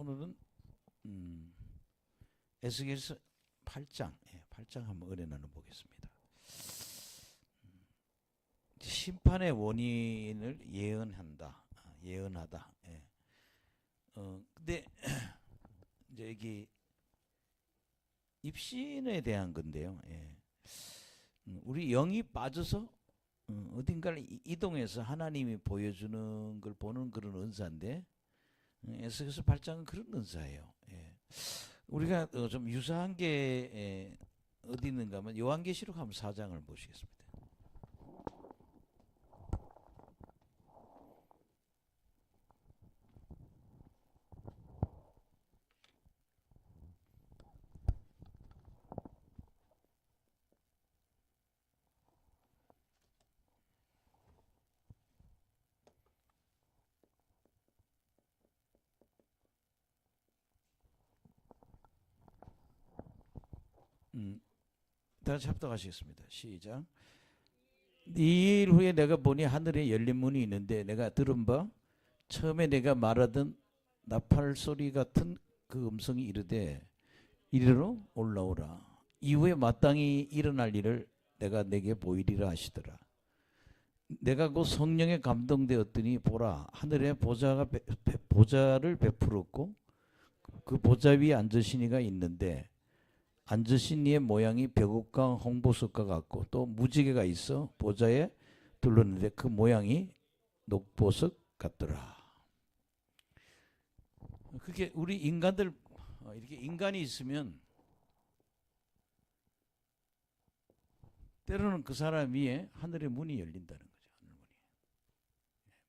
오늘은 에스겔서 8장, 8장 한번 은혜 나눠 보겠습니다. 심판의 원인을 예언하다. 근데 이제 여기 입신에 대한 건데요. 우리 영이 빠져서 어딘가를 이동해서 하나님이 보여주는 걸 보는 그런 은사인데, 에스겔서 8장은 그런 은사예요. 우리가 좀 유사한 게 어디 있는가 하면 요한계시록 한번 4장을 보시겠습니다. 다시 합독하시겠습니다. 시작. 이 일 후에 내가 보니 하늘에 열린 문이 있는데 내가 들은 바 처음에 내가 말하던 나팔 소리 같은 그 음성이 이르되 이리로 올라오라. 이후에 마땅히 일어날 일을 내가 내게 보이리라 하시더라. 내가 그 성령에 감동되었더니 보라, 하늘에 보좌를 베풀었고 그 보좌 위에 앉으신 이가 있는데 앉으신 이의 모양이 벽옥강 홍보석과 같고 또 무지개가 있어 보좌에 둘렀는데 그 모양이 녹보석 같더라. 그게 우리 인간들, 이렇게 인간이 있으면 때로는 그 사람 위에 하늘의 문이 열린다는 거죠. 하늘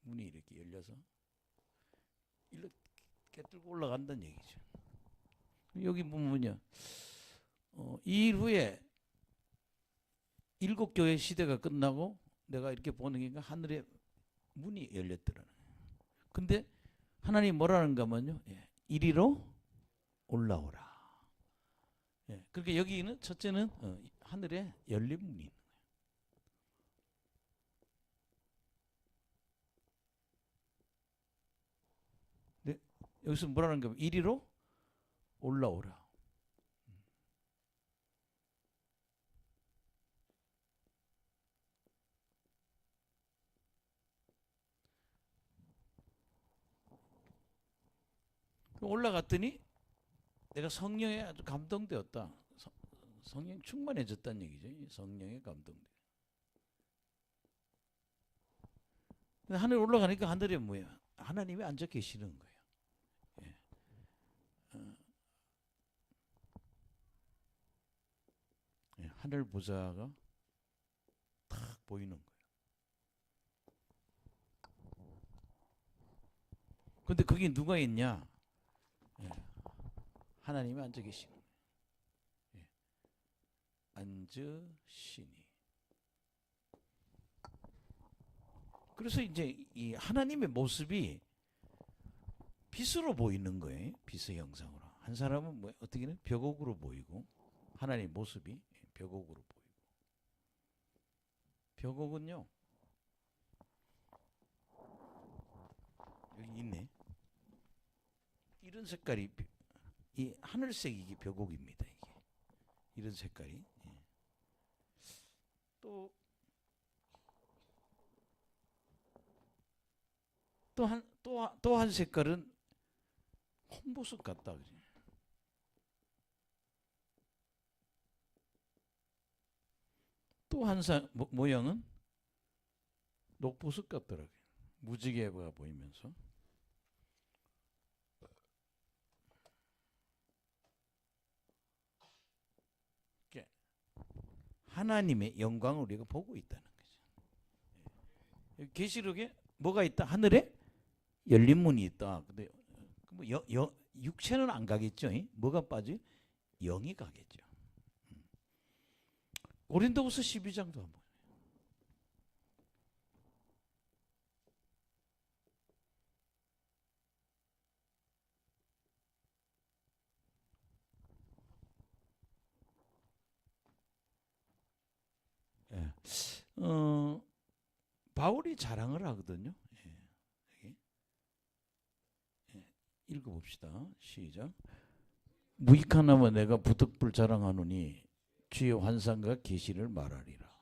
문이 이렇게 열려서 이렇게 뚫고 올라간다는 얘기죠. 여기 보면요, 이 일 후에 7교회 시대가 끝나고 내가 이렇게 보는 게 하늘에 문이 열렸더라는 거예요. 근데 하나님 뭐라는가 하면요, 이리로 올라오라. 그러니까 여기는 첫째는 하늘에 열린 문이 있는 거예요. 근데 여기서 뭐라는가 하면 이리로 올라오라. 올라갔더니 내가 성령에 아주 감동되었다. 성령 충만해졌다는 얘기죠. 성령에 감동돼. 하늘 올라가니까 하늘에 뭐예요? 하나님이 앉아 계시는 거예요. 하늘 보좌가 탁 보이는 거예요. 근데 거기 누가 있냐? 하나님이 앉아 계시는 거예요. 앉으시니. 그래서 이제 이 하나님의 모습이 빛으로 보이는 거예요. 빛의 형상으로. 한 사람은 뭐 어떻게는 벽옥으로 보이고, 하나님의 모습이 벽옥으로 보이고. 벽옥은요, 여기 있네. 이런 색깔이, 이 하늘색 이게 벽옥입니다. 이게 이런 색깔이. 또 한 색깔은 홍보석 같다. 또 한 모양은 녹보석 같더라고요. 무지개가 보이면서. 하나님의 영광을 우리가 보고 있다는 거죠. 계시록에 뭐가 있다? 하늘에 열린 문이 있다. 근데 뭐 육체는 안 가겠죠. 뭐가 빠져? 영이 가겠죠. 고린도후서 12장도 한번. 바울이 자랑을 하거든요. 읽어봅시다. 시작. 무익하나마 내가 부득불 자랑하노니 주의 환상과 계시를 말하리라.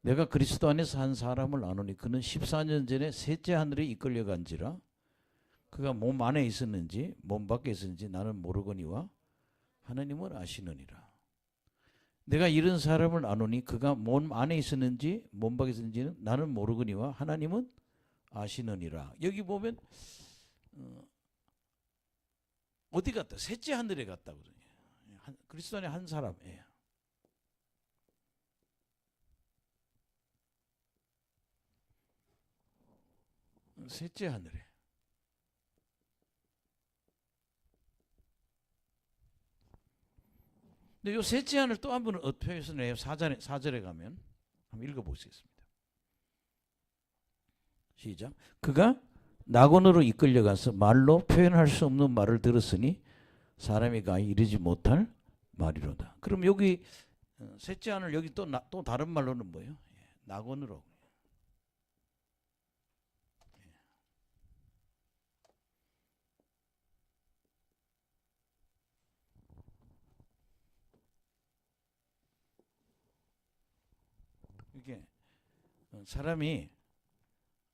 내가 그리스도 안에서 한 사람을 아노니 그는 14년 전에 셋째 하늘에 이끌려간지라. 그가 몸 안에 있었는지 몸 밖에 있었는지 나는 모르거니와 하나님은 아시느니라. 내가 이런 사람을 아노니 그가 몸 안에 있었는지 몸 밖에 있었는지는 나는 모르거니와 하나님은 아시느니라. 여기 보면 어디 갔다? 셋째 하늘에 갔다거든요. 그리스도 안에 한 사람이에요. 셋째 하늘에. 근데 요 셋째 하늘 또 한 번은 어떻게 표현해요? 4절에 가면 한번 읽어보시겠습니다. 시작. 그가 낙원으로 이끌려가서 말로 표현할 수 없는 말을 들었으니 사람이 가히 이르지 못할 말이로다. 그럼 여기 셋째 하늘 여기 또 다른 말로는 뭐예요? 낙원으로. 이게 사람이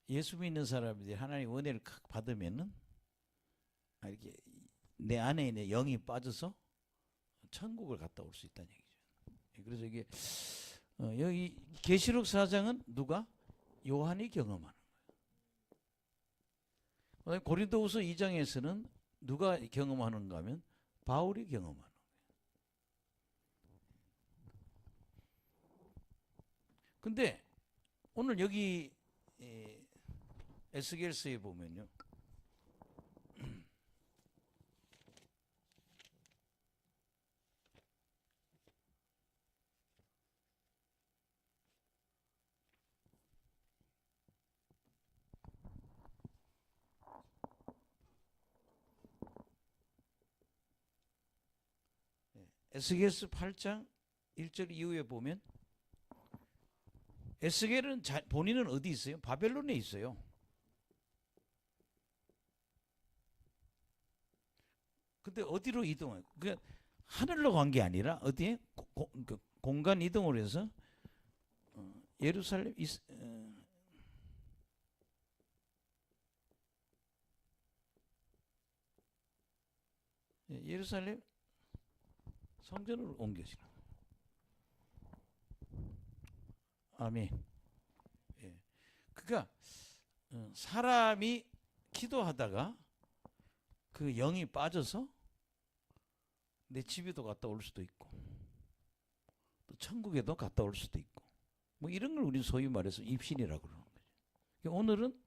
예수 믿는 사람들이 하나님 은혜를 받으면은 이렇게 내 안에 있는 영이 빠져서 천국을 갔다 올 수 있다는 얘기죠. 그래서 이게 여기 계시록 4장은 누가? 요한이 경험하는 거예요. 고린도후서 2장에서는 누가 경험하는가 하면 바울이 경험하는 거예요. 근데 오늘 여기 에스겔서에 보면요. 에스겔서 8장 1절 이후에 보면 에스겔은 본인은 어디 있어요? 바벨론에 있어요. 근데 어디로 이동해요? 그러니까 하늘로 간 게 아니라 어디에? 공간 이동을 해서 예루살렘 예루살렘 성전으로 옮겨지는. 아멘. 예. 그러니까 사람이 기도하다가 그 영이 빠져서 내 집에도 갔다 올 수도 있고 또 천국에도 갔다 올 수도 있고 뭐 이런 걸 우리 소위 말해서 입신이라고 그러는 거죠. 오늘은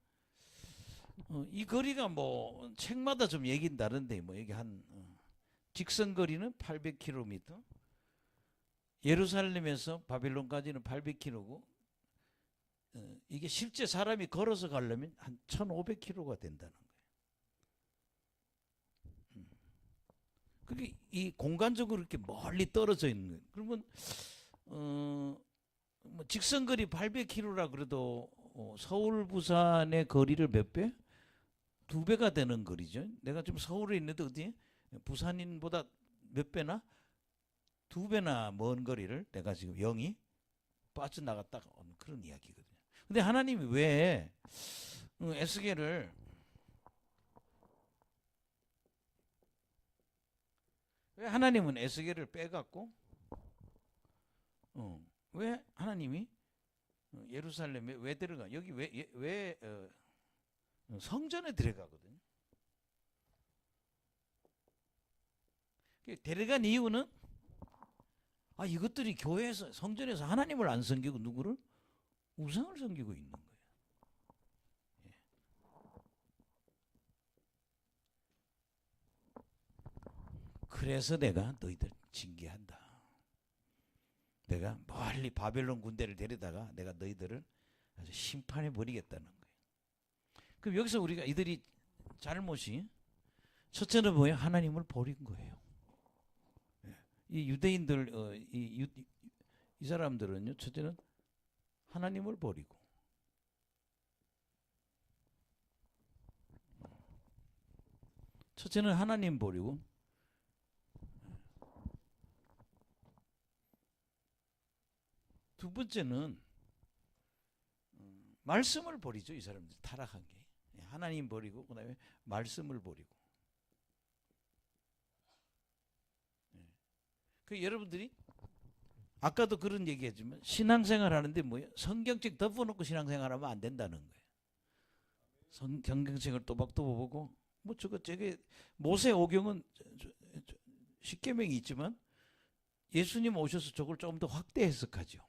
이 거리가 뭐 책마다 좀 얘기는 다른데 뭐 여기 한 직선 거리는 800km, 예루살렘에서 바벨론까지는 800km고 이게 실제 사람이 걸어서 가려면 한 1500km가 된다는 거예요. 그게 이 공간적으로 이렇게 멀리 떨어져 있는 거예요. 그러면 뭐 직선거리 800km라 그래도 서울 부산의 거리를 몇 배? 2배가 되는 거리죠. 내가 지금 서울에 있는데 어디 부산인보다 몇 배나? 2배나 먼 거리를 내가 지금 영이 빠져나갔다가 오는 그런 이야기거든요. 근데 하나님이 왜 에스겔을 왜 하나님은 에스겔을 빼갖고 왜 하나님이 예루살렘에 왜 들어가? 여기 왜 성전에 들어가거든요. 데려간 이유는 이것들이 교회에서 성전에서 하나님을 안 섬기고 누구를? 우상을 섬기고 있는 거예요. 예. 그래서 내가 너희들 징계한다. 내가 멀리 바벨론 군대를 데려다가 내가 너희들을 아주 심판해 버리겠다는 거예요. 그럼 여기서 우리가 이들이 잘못이 첫째는 뭐예요? 하나님을 버린 거예요. 이 유대인들 이 사람들은요, 첫째는 하나님을 버리고 첫째는 하나님 버리고, 두 번째는 말씀을 버리죠. 이 사람들 타락한 게. 하나님 버리고 그다음에 말씀을 버리고. 그 여러분들이 아까도 그런 얘기했지만 신앙생활 하는데 뭐예요? 성경책 덮어놓고 신앙생활하면 안 된다는 거예요. 성경책을 또박또박 보고 뭐 저게 모세오경은 십계명이 있지만 예수님 오셔서 저걸 조금 더 확대 해석하죠.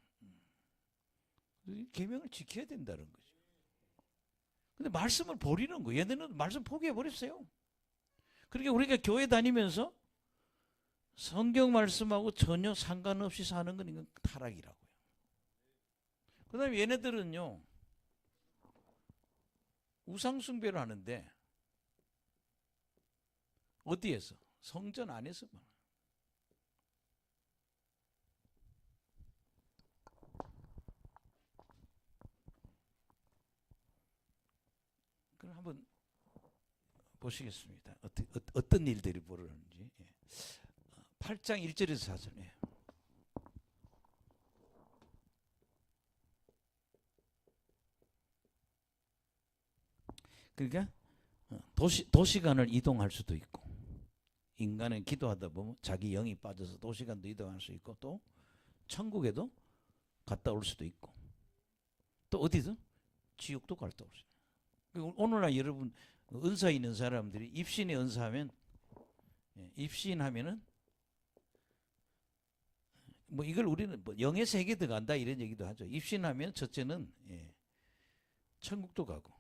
계명을 지켜야 된다는 거죠. 근데 말씀을 버리는 거예요. 얘네는 말씀 포기해 버렸어요. 그러니까 우리가 교회 다니면서 성경 말씀하고 전혀 상관없이 사는 건 이건 타락이라고요. 그 다음에 얘네들은요, 우상숭배를 하는데, 어디에서? 성전 안에서만. 그럼 한번 보시겠습니다. 어떤 일들이 벌어졌는지. 8장 1절에서 4절. 그러니까 도시간을 이동할 수도 있고, 인간은 기도하다 보면 자기 영이 빠져서 도시간도 이동할 수 있고, 또 천국에도 갔다 올 수도 있고, 또 어디든 지옥도 갔다 올 수 있고. 오늘날 여러분 은사 있는 사람들이 입신에 은사하면, 입신하면은 뭐 이걸 우리는 뭐 영의 세계 들어간다 이런 얘기도 하죠. 입신하면 첫째는 천국도 가고,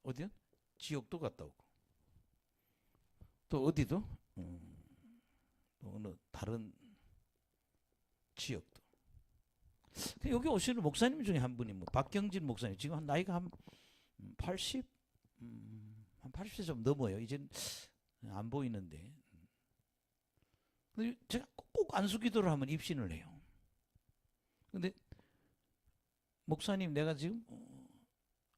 어디요? 지옥도 갔다 오고, 또 어디도 또 어느 다른 지역도. 여기 오시는 목사님 중에 한 분이 뭐 박경진 목사님, 지금 나이가 한 80, 한 80세 좀 넘어요. 이제는 안 보이는데. 제가 꼭 안수기도를 하면 입신을 해요. 근데 목사님, 내가 지금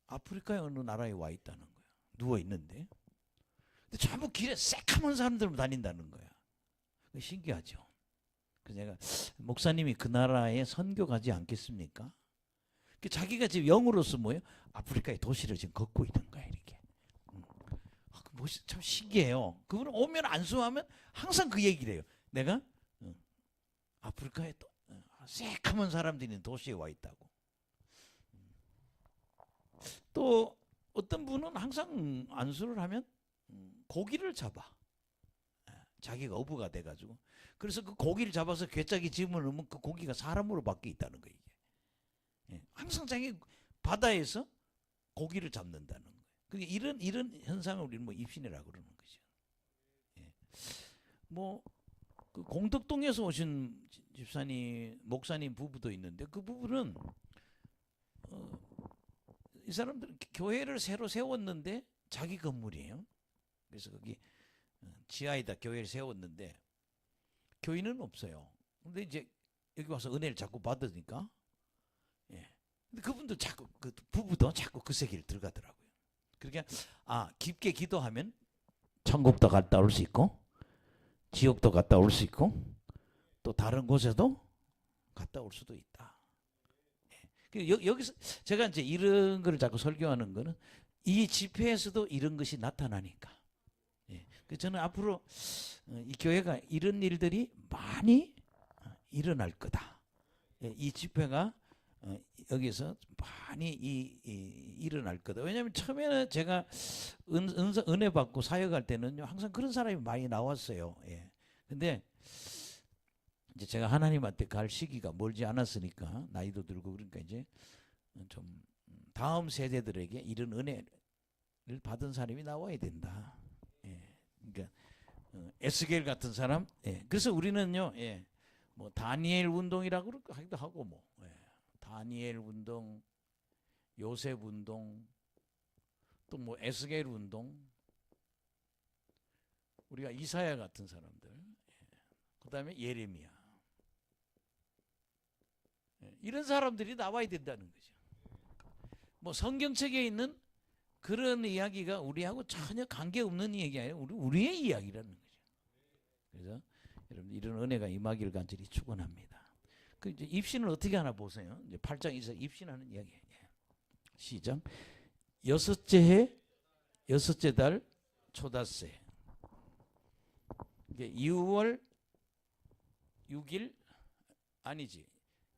아프리카의 어느 나라에 와 있다는 거야. 누워 있는데. 근데 전부 길에 새카만 사람들만 다닌다는 거야. 신기하죠. 그래서 내가, 목사님이 그 나라에 선교 가지 않겠습니까? 자기가 지금 영으로서 뭐예요? 아프리카의 도시를 지금 걷고 있는 거야, 이렇게. 참 신기해요. 그분은 오면 안수하면 항상 그 얘기를 해요. 내가 아프리카에 또 새카만 사람들이 있는 도시에 와 있다고. 또 어떤 분은 항상 안수를 하면 고기를 잡아. 자기가 어부가 돼가지고. 그래서 그 고기를 잡아서 괴짝이 집어넣으면 그 고기가 사람으로 바뀌어 있다는 거예요. 항상 자기 바다에서 고기를 잡는다는 거예요. 그러니까 이런 현상을 우리는 뭐 입신이라고 그러는 거죠. 뭐 그 공덕동에서 오신 집사님, 목사님 부부도 있는데, 그 부부는 이 사람들은 교회를 새로 세웠는데 자기 건물이에요. 그래서 거기 지하에다 교회를 세웠는데 교인은 없어요. 근데 이제 여기 와서 은혜를 자꾸 받으니까, 근데 그분도 자꾸, 그 부부도 자꾸 그 세계를 들어가더라고요. 그러니까 깊게 기도하면 천국도 갔다 올 수 있고, 지옥도 갔다 올 수 있고, 또 다른 곳에도 갔다 올 수도 있다. 여기서 제가 이제 이런 거를 자꾸 설교하는 거는 이 집회에서도 이런 것이 나타나니까. 그래서 저는 앞으로 이 교회가 이런 일들이 많이 일어날 거다. 이 집회가 여기서 많이 일어날 거다. 왜냐하면 처음에는 제가 은혜 받고 사역할 때는요, 항상 그런 사람이 많이 나왔어요. 근데 이제 제가 하나님한테 갈 시기가 멀지 않았으니까, 나이도 들고 그러니까 이제 좀 다음 세대들에게 이런 은혜를 받은 사람이 나와야 된다. 그러니까 에스겔 같은 사람. 그래서 우리는요, 뭐 다니엘 운동이라고 하기도 하고, 뭐 다니엘 운동, 요셉 운동, 또 뭐 에스겔 운동, 우리가 이사야 같은 사람들, 그 다음에 예레미야, 이런 사람들이 나와야 된다는 거죠. 뭐 성경책에 있는 그런 이야기가 우리하고 전혀 관계없는 얘기 아니에요. 우리의 이야기라는 거죠. 그래서 여러분 이런 은혜가 임하기를 간절히 축원합니다. 그 이제 입신을 어떻게 하나 보세요. 이제 8장에서 입신하는 이야기예요. 시작. 여섯째 해 여섯째 달 초닷새 이게 6월 6일 아니지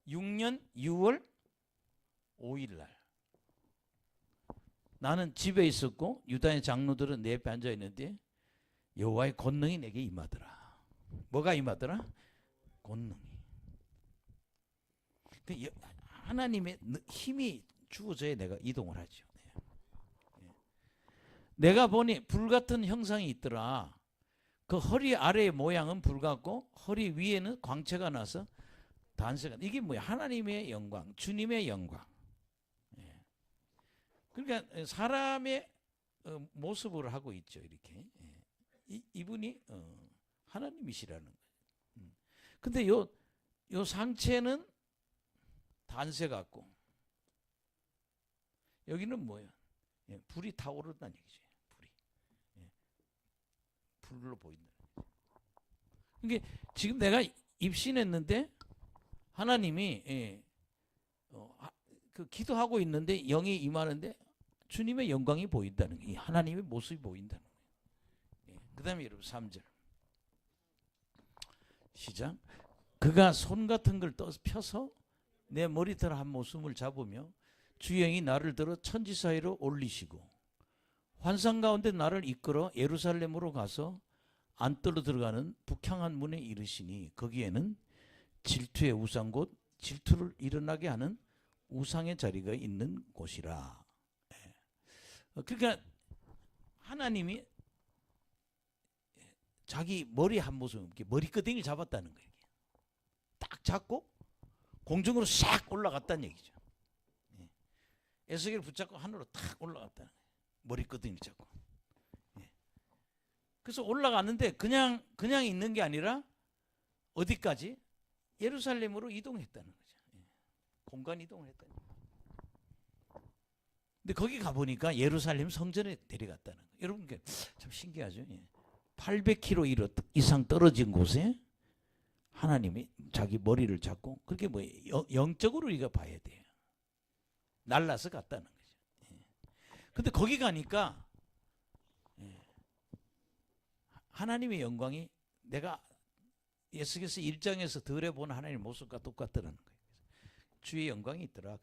6년 6월 5일 날 나는 집에 있었고 유다의 장로들은 내 옆에 앉아 있는데 여호와의 권능이 내게 임하더라. 뭐가 임하더라? 권능이. 하나님의 힘이 주어져야 내가 이동을 하죠. 내가 보니 불같은 형상이 있더라. 그 허리 아래의 모양은 불같고 허리 위에는 광채가 나서 단세가. 이게 뭐야? 하나님의 영광, 주님의 영광. 그러니까 사람의 모습을 하고 있죠. 이렇게. 이분이 하나님이시라는 거예요. 근데 요 상체는 단세 같고 여기는 뭐예요? 불이 타오른다는 얘기죠. 불이. 불로 보인다. 이게 지금 내가 입신했는데 하나님이 그 기도하고 있는데 영이 임하는데 주님의 영광이 보인다는 거예요. 하나님의 모습이 보인다는 거예요. 그 다음에 여러분 3절 시작. 그가 손 같은 걸 펴서 내 머리털 한 모습을 잡으며 주의 영이 나를 들어 천지 사이로 올리시고 환상 가운데 나를 이끌어 예루살렘으로 가서 안뜰로 들어가는 북향한 문에 이르시니 거기에는 질투의 우상 곧 질투를 일어나게 하는 우상의 자리가 있는 곳이라. 그러니까 하나님이 자기 머리 한 모습, 머리끄댕이를 잡았다는 거예요. 딱 잡고 공중으로 싹 올라갔다는 얘기죠. 에스겔을 붙잡고 하늘로 탁 올라갔다는 거예요. 머리끄댕이를 잡고. 그래서 올라갔는데 그냥 있는 게 아니라 어디까지? 예루살렘으로 이동했다는 거죠. 공간 이동을 했다는 거예요. 근데 거기 가보니까 예루살렘 성전에 데려갔다는 거예요. 여러분 참 신기하죠. 800km 이상 떨어진 곳에 하나님이 자기 머리를 잡고 그렇게 뭐 영적으로 우리가 봐야 돼요. 날라서 갔다는 거죠. 근데 거기 가니까 하나님의 영광이 내가 예수께서 1장에서 들에 본 하나님의 모습과 똑같더라는 거예요. 주의 영광이 있더라.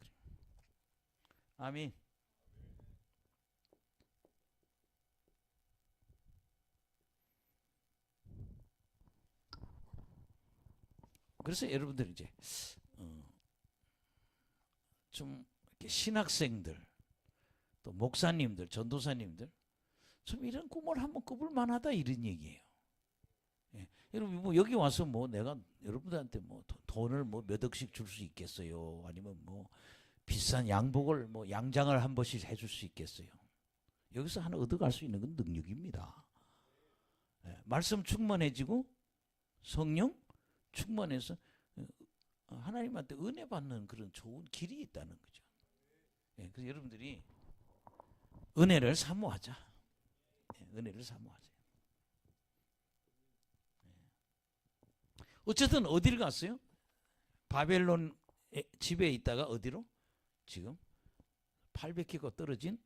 아멘. 그래서 여러분들 이제 좀 이렇게 신학생들 또 목사님들 전도사님들 좀 이런 꿈을 한번 꿔볼 만하다 이런 얘기예요. 여러분 뭐 여기 와서 뭐 내가 여러분들한테 뭐 돈을 뭐 몇 억씩 줄 수 있겠어요? 아니면 뭐 비싼 양복을 뭐 양장을 한 번씩 해줄 수 있겠어요? 여기서 하나 얻어갈 수 있는 건 능력입니다. 말씀 충만해지고 성령 충만해서 하나님한테 은혜 받는 그런 좋은 길이 있다는 거죠. 그래서 여러분들이 은혜를 사모하자. 은혜를 사모하자. 어쨌든 어디를 갔어요? 바벨론 집에 있다가 어디로? 지금 800km 떨어진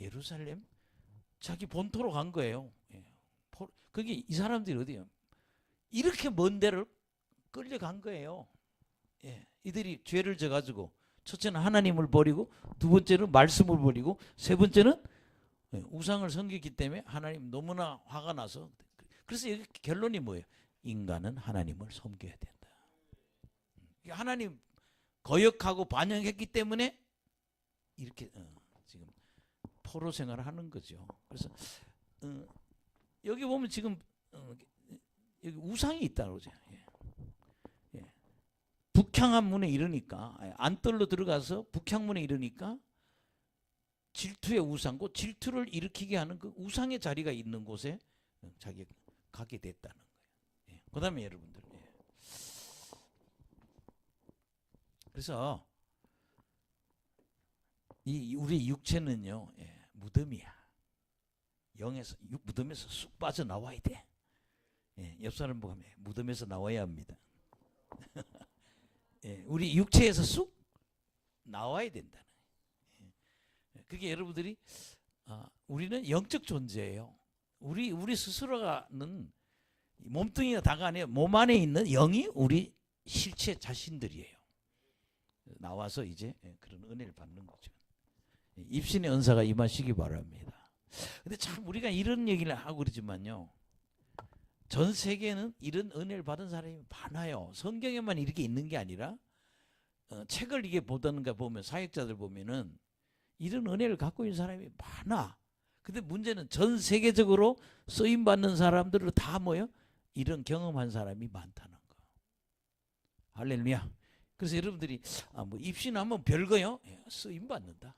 예루살렘 자기 본토로 간 거예요. 그게 이 사람들이 어디예요? 이렇게 먼 데를 끌려간 거예요. 이들이 죄를 져가지고 첫째는 하나님을 버리고 두 번째는 말씀을 버리고 세 번째는 우상을 섬겼기 때문에 하나님 너무나 화가 나서 그래서 여기 결론이 뭐예요? 인간은 하나님을 섬겨야 된다. 하나님 거역하고 반역했기 때문에 이렇게 지금 포로 생활을 하는 거죠. 그래서 여기 보면 지금 여기 우상이 있다고 그러죠. 북향한 문에 이르니까 안뜰로 들어가서 북향문에 이르니까 질투의 우상고 질투를 일으키게 하는 그 우상의 자리가 있는 곳에 자기가 가게 됐다는 거예요. 그 다음에 여러분들 그래서 이 우리 육체는요 무덤이야. 영에서 무덤에서 쑥 빠져나와야 돼. 예, 옆 사람 보면 무덤에서 나와야 합니다. 예, 우리 육체에서 쑥 나와야 된다는. 예, 그게 여러분들이 우리는 영적 존재예요. 우리 스스로가는 몸뚱이가 다가 아니에요. 몸 안에 있는 영이 우리 실체 자신들이에요. 나와서 이제 그런 은혜를 받는 거죠. 입신의 은사가 임하시기 바랍니다. 근데 참 우리가 이런 얘기를 하고 그러지만요, 전 세계는 이런 은혜를 받은 사람이 많아요. 성경에만 이렇게 있는 게 아니라 책을 이게 보던가 보면 사역자들 보면은 이런 은혜를 갖고 있는 사람이 많아. 근데 문제는 전 세계적으로 쓰임 받는 사람들은 다 뭐요? 이런 경험한 사람이 많다는 거. 할렐루야. 그래서 여러분들이 뭐 입신하면 별거요? 쓰임 받는다.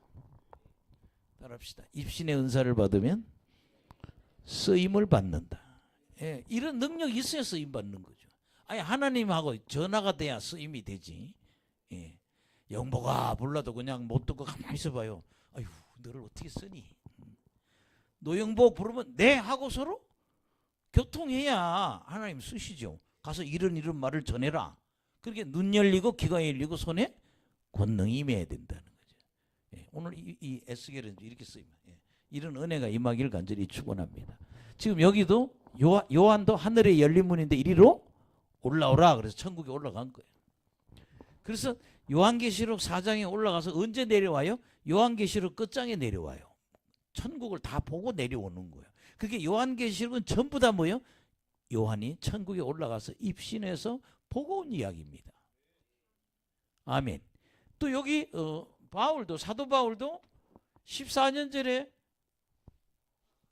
따라합시다. 입신의 은사를 받으면 쓰임을 받는다. 예, 이런 능력이 있어야 쓰임 받는 거죠. 아니 하나님하고 전화가 돼야 쓰임이 되지. 예, 영보가 불러도 그냥 못 듣고 가만히 있어봐요. 아유, 너를 어떻게 쓰니? 노영보 부르면 네 하고 서로 교통해야 하나님 쓰시죠. 가서 이런 말을 전해라. 그렇게 눈 열리고 귀가 열리고 손에 권능이 임해야 된다는 거죠. 예, 오늘 이 에스겔은 이렇게 쓰입니다. 예, 이런 은혜가 임하기를 간절히 축원합니다. 지금 여기도 요한도 하늘의 열린 문인데 이리로 올라오라 그래서 천국에 올라간 거예요. 그래서 요한계시록 4장에 올라가서 언제 내려와요? 요한계시록 끝장에 내려와요. 천국을 다 보고 내려오는 거예요. 그게 요한계시록은 전부 다 뭐예요? 요한이 천국에 올라가서 입신해서 보고 온 이야기입니다. 아멘. 또 여기 바울도 사도 바울도 14년 전에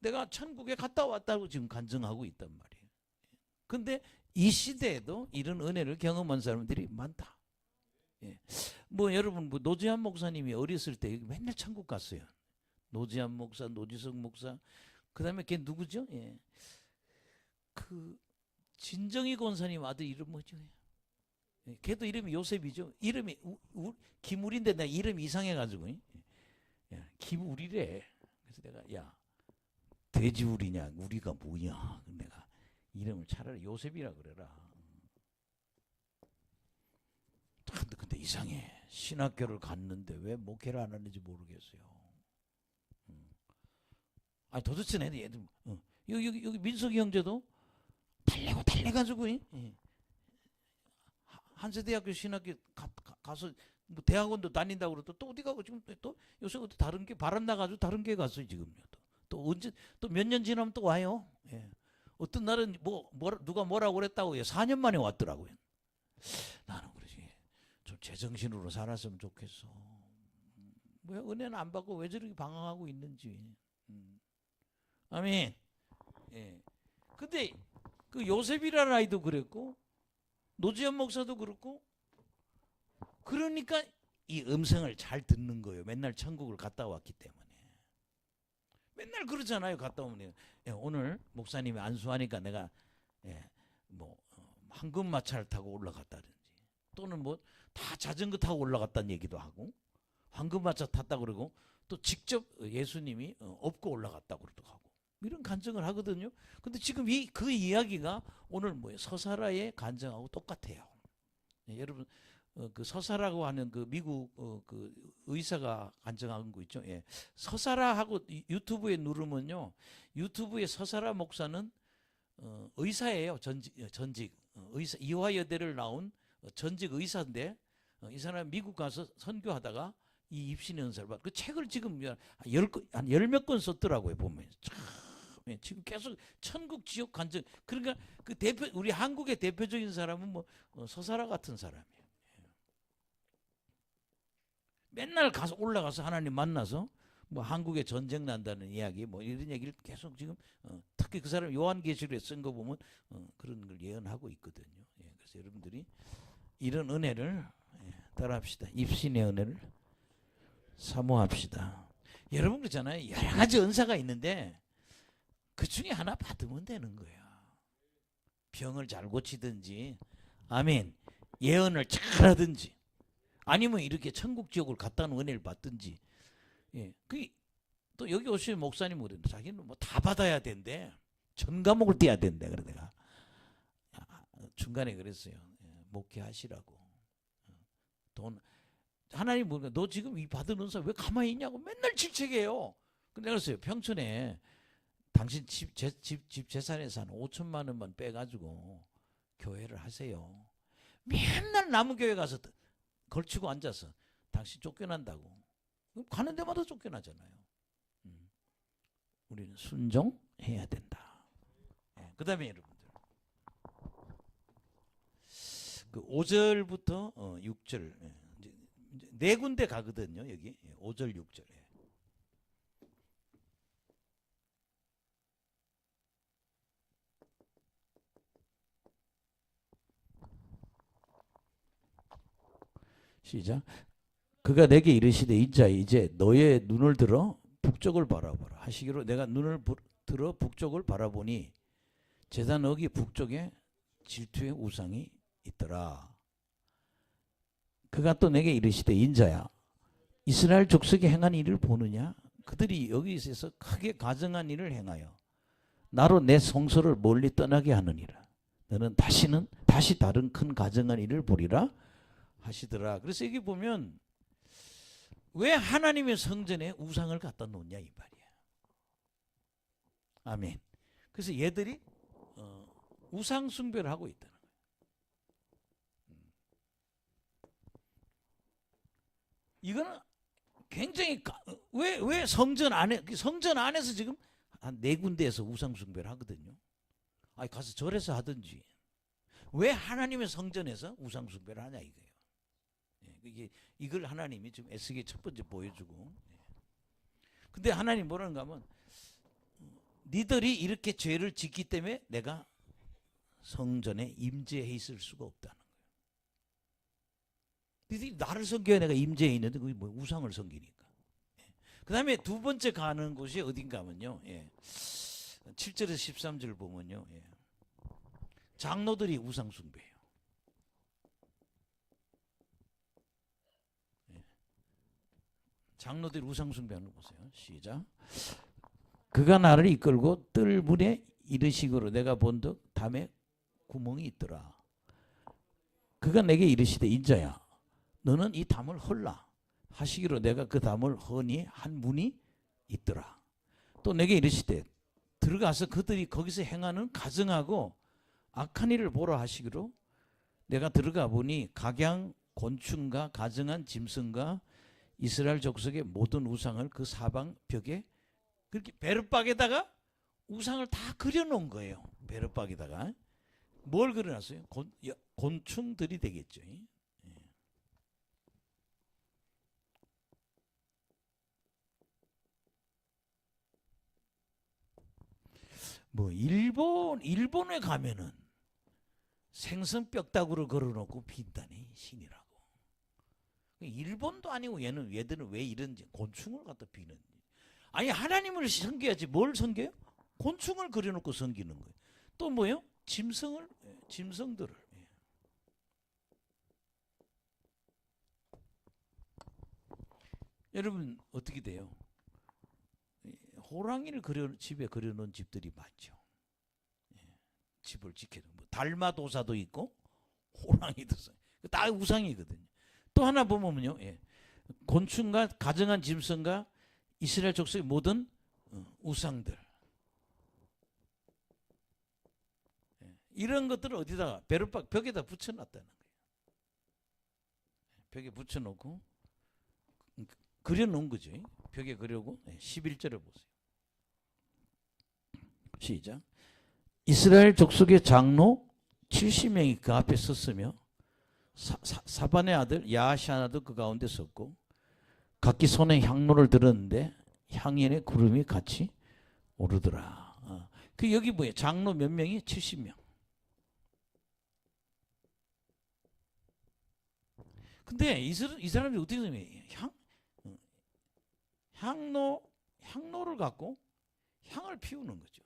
내가 천국에 갔다 왔다고 지금 간증하고 있단 말이에요. 근데 이 시대에도 이런 은혜를 경험한 사람들이 많다. 예. 뭐 여러분 뭐 노지한 목사님이 어렸을 때 맨날 천국 갔어요. 노지한 목사, 노지석 목사, 그 다음에 걔 누구죠? 예. 그 진정희 권사님 아들 이름 뭐죠? 예. 걔도 이름이 요셉이죠. 이름이 김우리인데 내가 이름 이상해가지고 김우리래. 그래서 내가 야 돼지우리냐 우리가 뭐냐? 내가 이름을 차라리 요셉이라 그래라. 근데 이상해. 신학교를 갔는데 왜 목회를 안 하는지 모르겠어요. 아니 도대체 얘들 여기 민석이 형제도 달래가지고 한세대학교 신학교 가서 뭐 대학원도 다닌다고 그러고 또 어디 가고 지금 또 요새 또 다른 게 바람 나가지고 다른 게 갔어요 지금요. 또 언제 또 몇 년 지나면 또 와요. 예. 어떤 날은 누가 뭐라고 그랬다고 4년 만에 왔더라고요. 나는 그러지 좀 제정신으로 살았으면 좋겠어. 왜 은혜는 안 받고 왜 저렇게 방황하고 있는지. 아멘. 예. 근데 그 요셉이라는 아이도 그랬고 노지현 목사도 그렇고 그러니까 이 음성을 잘 듣는 거예요. 맨날 천국을 갔다 왔기 때문에. 맨날 그러잖아요. 갔다 오면 오늘 목사님이 안수하니까 내가 뭐 황금마차를 타고 올라갔다든지 또는 뭐 다 자전거 타고 올라갔다는 얘기도 하고 황금마차 탔다 그러고 또 직접 예수님이 업고 올라갔다고 그러기도 하고 이런 간증을 하거든요. 근데 지금 그 이야기가 오늘 뭐예요? 서사라의 간증하고 똑같아요. 여러분 그 서사라고 하는 그 미국 그 의사가 간증한 거 있죠. 예. 서사라하고 유튜브에 누르면요. 유튜브에 서사라 목사는 의사예요. 전직 의사 이화여대를 나온 전직 의사인데 이 사람 미국 가서 선교하다가 이 입신의 은사를 받고 그 책을 지금 한 열 몇 권 썼더라고요. 보면 참 지금 계속 천국 지옥 간증. 그러니까 그 우리 한국의 대표적인 사람은 뭐 서사라 같은 사람이에요. 맨날 가서 올라가서 하나님 만나서 뭐 한국에 전쟁 난다는 이야기 뭐 이런 얘기를 계속 지금 특히 그 사람 요한계시록에 쓴 거 보면 그런 걸 예언하고 있거든요. 예, 그래서 여러분들이 이런 은혜를 따라합시다. 입신의 은혜를 사모합시다. 여러분 그렇잖아요. 여러 가지 은사가 있는데 그 중에 하나 받으면 되는 거야. 병을 잘 고치든지 아멘 예언을 잘하든지 아니면 이렇게 천국 지옥을 갔다 오는 은혜를 받든지 예, 그 또 여기 오시면 목사님 그랬는데 자기는 뭐 다 받아야 된대. 전 과목을 떼야 된대. 그래 내가 중간에 그랬어요. 목회하시라고. 돈 하나님 보니까 너 지금 이 받은 은사 왜 가만히 있냐고 맨날 질책해요. 근데 그랬어요. 평촌에 당신 집 재산에서 한 5천만 원만 빼가지고 교회를 하세요. 맨날 남은 교회 가서 걸치고 앉아서 당신 쫓겨난다고. 가는 데마다 쫓겨나잖아요. 우리는 순종해야 된다. 그 다음에 여러분들 그 5절부터 6절 이제 네 군데 가거든요. 여기 5절 6절. 시작. 그가 내게 이르시되 이자 이제 너의 눈을 들어 북쪽을 바라보라 하시기로 내가 눈을 들어 북쪽을 바라보니 제단 어기 북쪽에 질투의 우상이 있더라. 그가 또 내게 이르시되 인자야 이스라엘 족속이 행한 일을 보느냐 그들이 여기서 크게 가증한 일을 행하여 나로 내 성소를 멀리 떠나게 하느니라. 너는 다시 다른 큰 가증한 일을 보리라 하시더라. 그래서 여기 보면 왜 하나님의 성전에 우상을 갖다 놓냐 이 말이야. 아멘. 그래서 얘들이 우상 숭배를 하고 있다는 거예요. 이거는 굉장히 왜 성전 안에서 지금 한 네 군데에서 우상 숭배를 하거든요. 아니 가서 절에서 하든지 왜 하나님의 성전에서 우상 숭배를 하냐 이거예요. 이걸 하나님이 지금 에스겔 첫 번째 보여주고. 근데 하나님 뭐라는가 하면 니들이 이렇게 죄를 짓기 때문에 내가 성전에 임재해 있을 수가 없다는 거예요. 니들이 나를 섬겨야 내가 임재해 있는데 그게 뭐 우상을 섬기니까. 그 다음에 두 번째 가는 곳이 어딘가 하면요. 7절에서 13절 보면요. 장로들이 우상 숭배해요. 장로들이 우상 숭배하는 거 보세요. 시작. 그가 나를 이끌고 뜰문에 이르시기로 내가 본즉 담에 구멍이 있더라. 그가 내게 이르시되 인자야 너는 이 담을 헐라 하시기로 내가 그 담을 허니 한 문이 있더라. 또 내게 이르시되 들어가서 그들이 거기서 행하는 가증하고 악한 일을 보라 하시기로 내가 들어가 보니 각양 곤충과 가증한 짐승과 이스라엘 족속의 모든 우상을 그 사방 벽에 그렇게 베르박에다가 우상을 다 그려놓은 거예요. 베르박에다가 뭘 그려놨어요? 곤충들이 되겠죠. 뭐 일본에 가면은 생선 뼈다구를 걸어놓고 빈다니 신이라고. 일본도 아니고 얘들은 왜 이런지 곤충을 갖다 비는지. 아니 하나님을 섬겨야지 뭘 섬겨요? 곤충을 그려놓고 섬기는 거예요. 또 뭐예요? 짐승들을. 여러분 어떻게 돼요? 호랑이를 집에 그려놓은 집들이 많죠. 집을 지키는 뭐 달마도사도 있고 호랑이도 다 우상이거든요. 또 하나 보면요, 곤충과 가증한 짐승과 이스라엘 족속의 모든 우상들 이런 것들을 어디다가 베르박 벽에다 붙여놨다는 거예요. 벽에 붙여놓고 그려놓은 거죠. 벽에 그려고 11절을 보세요. 시작. 이스라엘 족속의 장로 70명이 그 앞에 섰으며 사반의 아들 야하시아나도 그 가운데 섰고 각기 손에 향로를 들었는데 향연의 구름이 같이 오르더라. 그 여기 뭐예요? 장로 몇 명이? 70명. 근데 이 사람들이 어떻게 생각해요? 향로를 갖고 향을 피우는 거죠.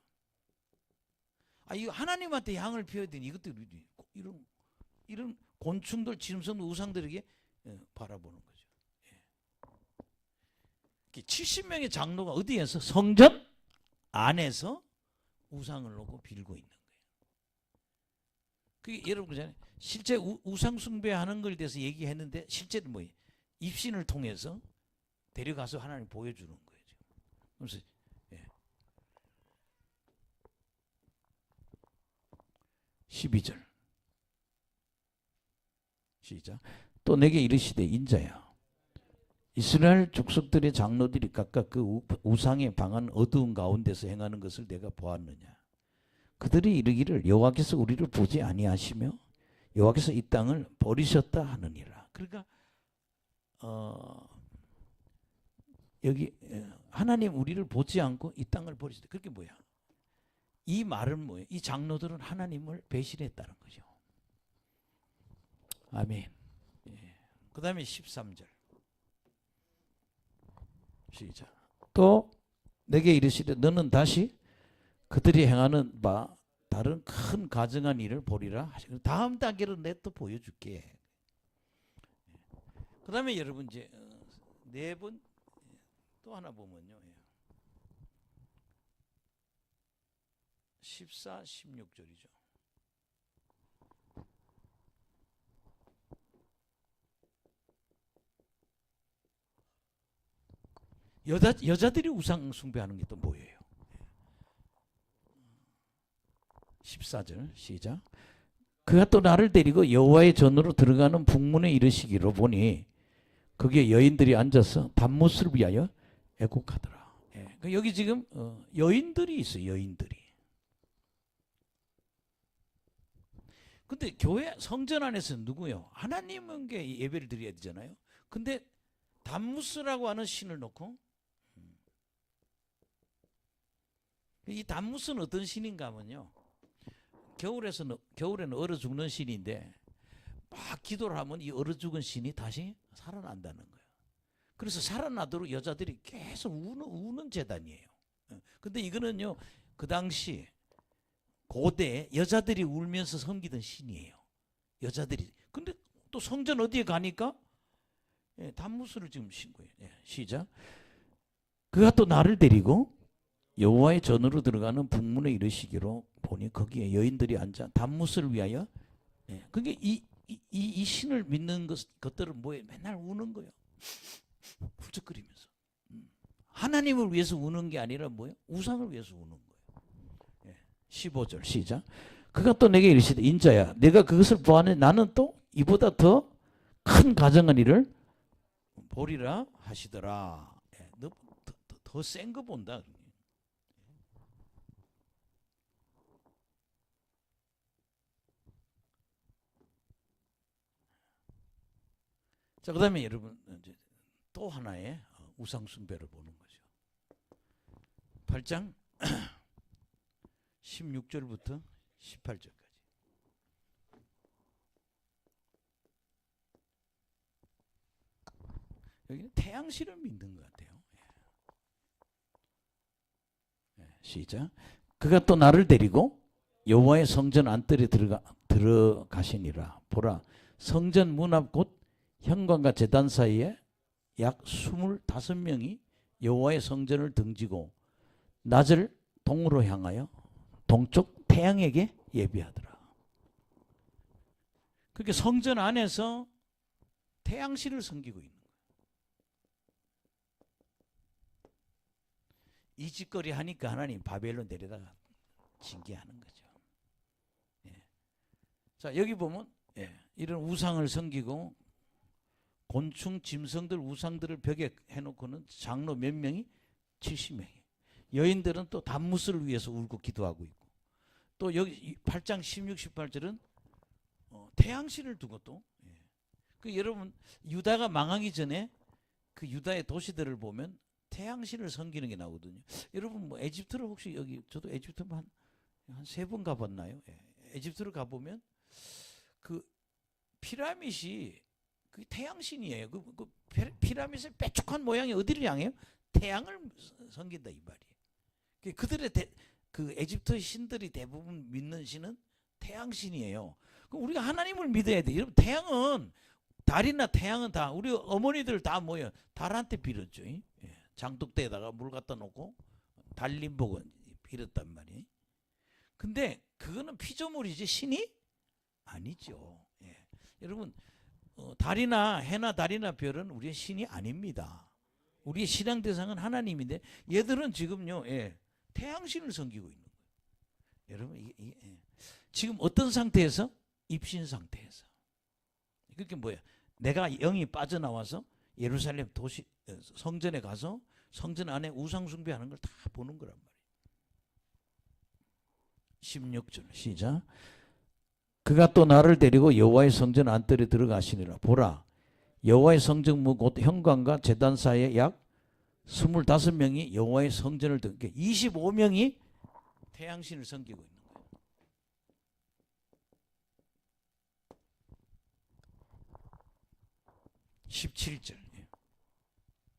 이거 하나님한테 향을 피워야 되니 이것도 이런 곤충들, 짐승들, 우상들에게 바라보는 거죠. 70명의 장로가 어디에서? 성전 안에서 우상을 놓고 빌고 있는 거예요. 그게 여러분 그잖아요. 실제 우상 숭배하는 걸 대해서 얘기했는데 실제로 뭐예요? 입신을 통해서 데려가서 하나님 보여주는 거예요. 그래서 12절 시작. 또 내게 이르시되 인자야, 이스라엘 족속들의 장로들이 각각 그 우상에 방한 어두운 가운데서 행하는 것을 내가 보았느냐. 그들이 이르기를 여호와께서 우리를 보지 아니하시며 여호와께서 이 땅을 버리셨다 하느니라. 그러니까 여기 하나님 우리를 보지 않고 이 땅을 버리셨다. 그게 뭐야? 이 말은 뭐예요? 이 장로들은 하나님을 배신했다는 거죠. 아멘. 그 다음에 13절 시작. 또 내게 이르시되 너는 다시 그들이 행하는 바 다른 큰 가증한 일을 보리라. 다음 단계로 내 또 보여줄게. 그 다음에 여러분 이제 네 번 또 하나 보면요. 14, 16절이죠. 여자들이 우상 숭배하는 게 또 뭐예요? 14절 시작. 그가 또 나를 데리고 여호와의 전으로 들어가는 북문에 이르시기로 보니 거기에 여인들이 앉아서 밤못을 위하여 애곡하더라. 여기 지금 여인들이 있어요. 여인들이. 근데 교회 성전 안에서 누구요? 하나님께 예배를 드려야 되잖아요. 근데 담무스라고 하는 신을 놓고, 이 담무스는 어떤 신인가 하면요, 겨울에는 얼어 죽는 신인데 막 기도를 하면 이 얼어 죽은 신이 다시 살아난다는 거예요. 그래서 살아나도록 여자들이 계속 우는 제단이에요. 근데 이거는요, 그 당시 고대 여자들이 울면서 섬기던 신이에요. 여자들이. 근데 또 성전 어디에 가니까 담무스를 지금 신 거예요. 시작. 그가 또 나를 데리고 여호와의 전으로 들어가는 북문에 이르시기로 보니 거기에 여인들이 앉아 담무스를 위하여. 그게 이 신을 믿는 것들은 뭐예요? 맨날 우는 거예요. 훌쩍거리면서. 하나님을 위해서 우는 게 아니라 뭐예요? 우상을 위해서 우는 거예요. 15절 시작. 그가 또 내게 이르시되 인자야, 내가 그것을 보아하니 나는 또 이보다 더 큰 가증한 일을 보리라 하시더라. 더 센 거 본다. 자, 그다음에 여러분 이제 또 하나의 우상 숭배를 보는 거죠. 8장 16절부터 18절까지. 여기는 태양신을 믿는 것 같아요. 시작. 그가 또 나를 데리고 여호와의 성전 안뜰에 들어가시니라. 보라, 성전 문 앞 곧 현관과 제단 사이에 약 25명이 여호와의 성전을 등지고 낯을 동으로 향하여 동쪽 태양에게 예비하더라. 그렇게 성전 안에서 태양신을 섬기고 있는 거예요. 이 짓거리 하니까 하나님 바벨론 데려다가 징계하는 거죠. 자, 여기 보면 이런 우상을 섬기고 곤충, 짐승들, 우상들을 벽에 해놓고는 장로 몇 명이? 70명이. 여인들은 또 담무스를 위해서 울고 기도하고 있고, 또 여기 8장 16, 18절은 태양신을 두고 또 그 여러분 유다가 망하기 전에 그 유다의 도시들을 보면 태양신을 섬기는 게 나오거든요. 여러분 뭐 에집트를 혹시 여기 저도 에집트 한 3번 가봤나요? 에집트를 가보면 그 피라밋이 그 태양신이에요. 그 피라밋의 빼쭉한 모양이 어디를 향해요? 태양을 섬긴다 이 말이에요. 그들의 그 에집트 신들이 대부분 믿는 신은 태양신이에요. 그럼 우리가 하나님을 믿어야 돼. 여러분 태양은 달이나 태양은 다 우리 어머니들 다 뭐예요? 달한테 빌었죠. 장독대에다가 물 갖다 놓고 달림복은 빌었단 말이에요. 근데 그거는 피조물이지 신이 아니죠. 예. 여러분 달이나 해나 달이나 별은 우리의 신이 아닙니다. 우리의 신앙 대상은 하나님인데 얘들은 지금요 태양신을 섬기고 있는 거예요. 여러분 지금 어떤 상태에서? 입신 상태에서. 그게 뭐야? 내가 영이 빠져나와서 예루살렘 도시 성전에 가서 성전 안에 우상 숭배하는 걸 다 보는 거란 말이에요. 16절 시작. 그가 또 나를 데리고 여호와의 성전 안뜰에 들어가시니라. 보라, 여호와의 성전문 곧 현관과 제단 사이에 약 25명이 여호와의 성전을 25명이 태양신을 섬기고 있는 거예요. 17절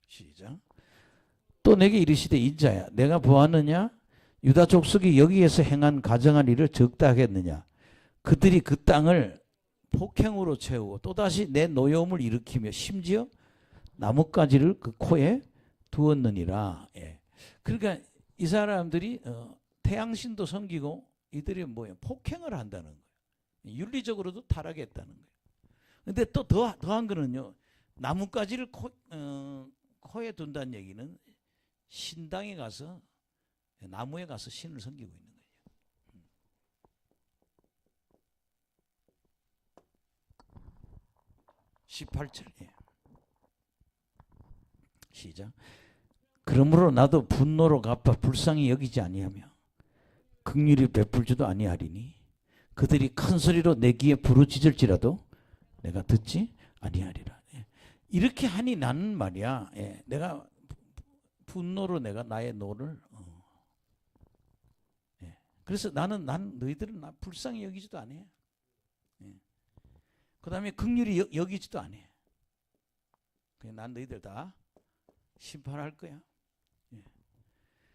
시작. 또 내게 이르시되 인자야, 내가 보았느냐? 유다 족속이 여기에서 행한 가정한 일을 적다 하겠느냐? 그들이 그 땅을 폭행으로 채우고 또다시 내 노여움을 일으키며 심지어 나뭇가지를 그 코에 두었느니라. 그러니까 이 사람들이 태양신도 섬기고 이들이 뭐예요? 폭행을 한다는 거예요. 윤리적으로도 타락했다는 거예요. 근데 또 더한 거는요, 나뭇가지를 코에 둔다는 얘기는 신당에 가서 나무에 가서 신을 섬기고 있는 거예요. 18절 시작. 그러므로 나도 분노로 갚아 불쌍히 여기지 아니하며 긍휼히 베풀지도 아니하리니 그들이 큰 소리로 내 귀에 부르짖을지라도 내가 듣지 아니하리라. 이렇게 하니 나는 말이야, 내가 분노로 내가 나의 노를 그래서 난 너희들은 나 불쌍히 여기지도 않아. 그 다음에 긍휼히 여기지도 않아. 그냥 난 너희들 다 심판할 거야.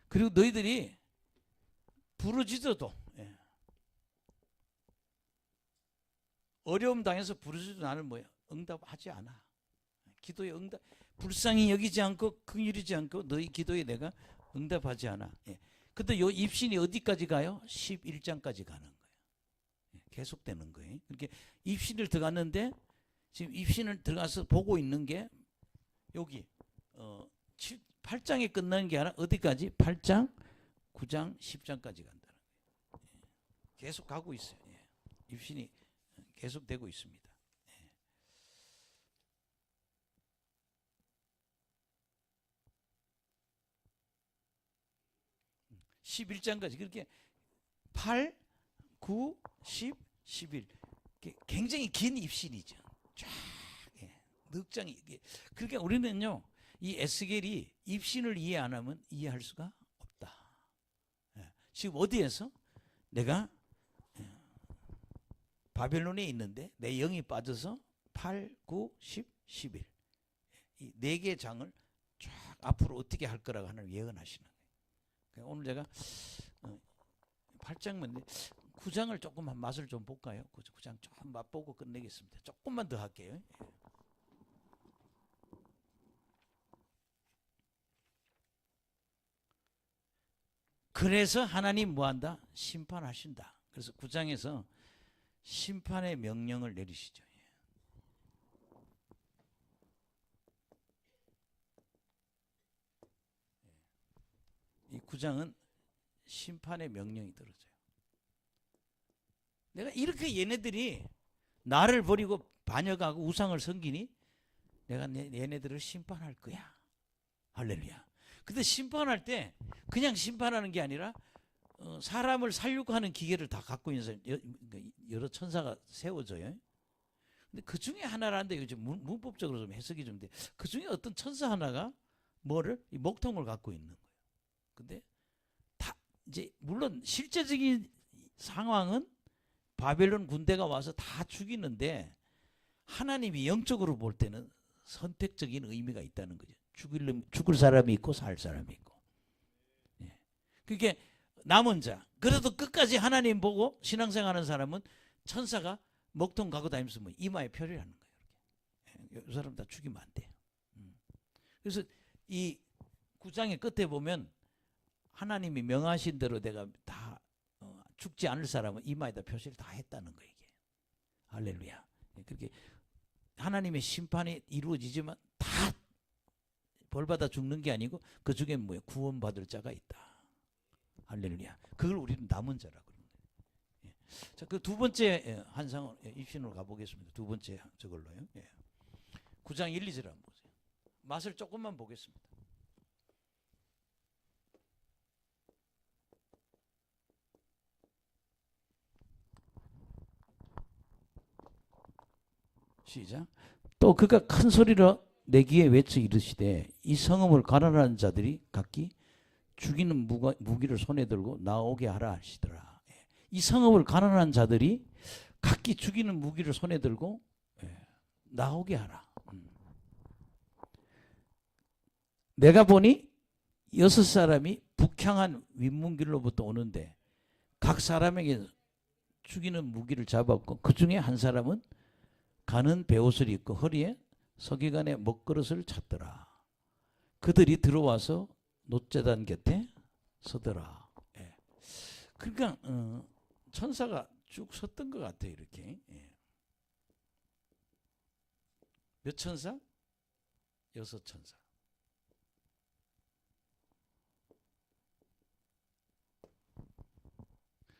그리고 너희들이 부르짖어도 어려움 당해서 부르짖어도 나는 뭐야? 응답하지 않아. 기도에 응답, 불쌍히 여기지 않고 긍휼이지 않고 너희 기도에 내가 응답하지 않아. 근데 요 입신이 어디까지 가요? 11장까지 가는 거예요. 계속되는 거예요. 그렇게 입신을 들어갔는데 지금 입신을 들어가서 보고 있는 게 여기 8장에 끝나는 게 아니라 어디까지? 8장, 9장, 10장까지 간다는 거예요. 계속 가고 있어요. 입신이 계속되고 있습니다. 11장까지 그렇게 8, 9, 10, 11 굉장히 긴 입신이죠. 쫙 늑장이. 그러니까 우리는요 이 에스겔이 입신을 이해 안 하면 이해할 수가 없다. 지금 어디에서 내가 바벨론에 있는데 내 영이 빠져서 8, 9, 10, 11 이 네 개의 장을 쫙 앞으로 어떻게 할 거라고 하나님 예언하시는 거예요. 오늘 제가 8장만 9장을 조금만 맛을 좀 볼까요? 9장 조금 맛보고 끝내겠습니다. 조금만 더 할게요. 그래서 하나님 뭐한다? 심판하신다. 그래서 9장에서 심판의 명령을 내리시죠. 이 9장은 심판의 명령이 떨어져요. 내가 이렇게 얘네들이 나를 버리고 반역하고 우상을 섬기니 내가 얘네들을 심판할 거야. 할렐루야. 근데 심판할 때 그냥 심판하는 게 아니라 사람을 살려고 하는 기계를 다 갖고 있는 사람, 여러 천사가 세워져요. 근데 그 중에 하나라는데 이거 좀 문법적으로 좀 해석이 좀 돼. 그 중에 어떤 천사 하나가 뭐를? 이 목통을 갖고 있는 거예요. 근데 다 이제 물론 실제적인 상황은 바벨론 군대가 와서 다 죽이는데 하나님이 영적으로 볼 때는 선택적인 의미가 있다는 거죠. 죽을 사람이 있고 살 사람이 있고. 그게 남은 자. 그래도 끝까지 하나님 보고 신앙생활하는 사람은 천사가 먹통 가고 다니면서 뭐 이마에 표를 하는 거예요. 이 사람 다 죽이면 안 돼요. 그래서 이 9장의 끝에 보면 하나님이 명하신 대로 내가 다 죽지 않을 사람은 이마에다 표시를 다 했다는 거예요. 이게. 할렐루야. 그렇게 하나님의 심판이 이루어지지만 다 벌받아 죽는 게 아니고 그 중에 뭐예요? 구원받을 자가 있다. 할렐루야. 그걸 우리는 남은 자라고 그러는 거예요. 자, 그 두 번째 환상은 입신으로 가보겠습니다. 두 번째 저걸로요. 9장 1, 2절 한번 보세요. 맛을 조금만 보겠습니다. 시작. 또 그가 큰 소리로 내 귀에 외쳐 이르시되 이 성읍을 가난한 자들이 각기 죽이는 무기를 손에 들고 나오게 하라 하시더라. 이 성읍을 가난한 자들이 각기 죽이는 무기를 손에 들고 나오게 하라. 내가 보니 6사람이 북향한 윗문길로부터 오는데 각 사람에게 죽이는 무기를 잡았고 그 중에 한 사람은 가는 베옷을 입고 허리에 서기관의 먹그릇을 찼더라. 그들이 들어와서 놋제단 곁에 서더라. 그러니까 천사가 쭉 섰던 것 같아요. 이렇게. 몇 천사? 6천사.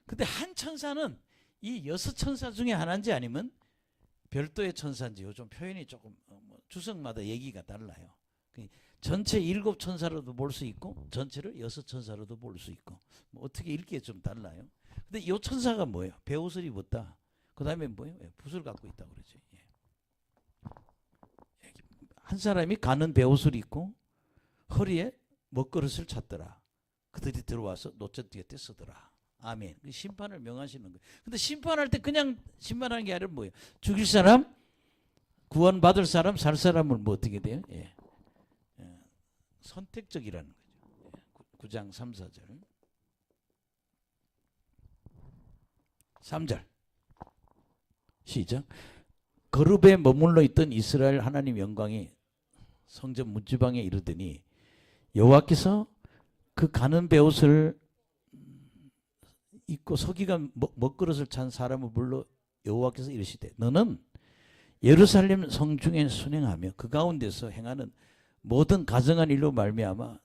근데 한 천사는 이 6천사 중에 하나인지 아니면 별도의 천사인지 요즘 표현이 조금 주석마다 얘기가 달라요. 전체 7천사로도 볼 수 있고 전체를 6천사로도 볼 수 있고 뭐 어떻게 읽기에 좀 달라요. 근데 이 천사가 뭐예요? 베옷을 입었다. 그 다음에 뭐예요? 붓을 갖고 있다고 그러죠. 한 사람이 가는 베옷을 입고 허리에 먹그릇을 찼더라. 그들이 들어와서 놋제 곁에 서더라. 아멘. 심판을 명하시는 거예요. 근데 심판할 때 그냥 심판하는 게 아니라 뭐예요? 죽일 사람, 구원받을 사람, 살 사람을 뭐 어떻게 돼요? 선택적이라는 거죠. 9장 3, 4절. 3절. 시작. 거룹에 머물러 있던 이스라엘 하나님 영광이 성전 문지방에 이르더니 여호와께서 그 가는 베옷을 입고 서기관 먹그릇을 찬 사람을 불러 여호와께서 이르시되 너는 예루살렘 성중에 순행하며 그 가운데서 행하는 모든 가증한 일로 말미암아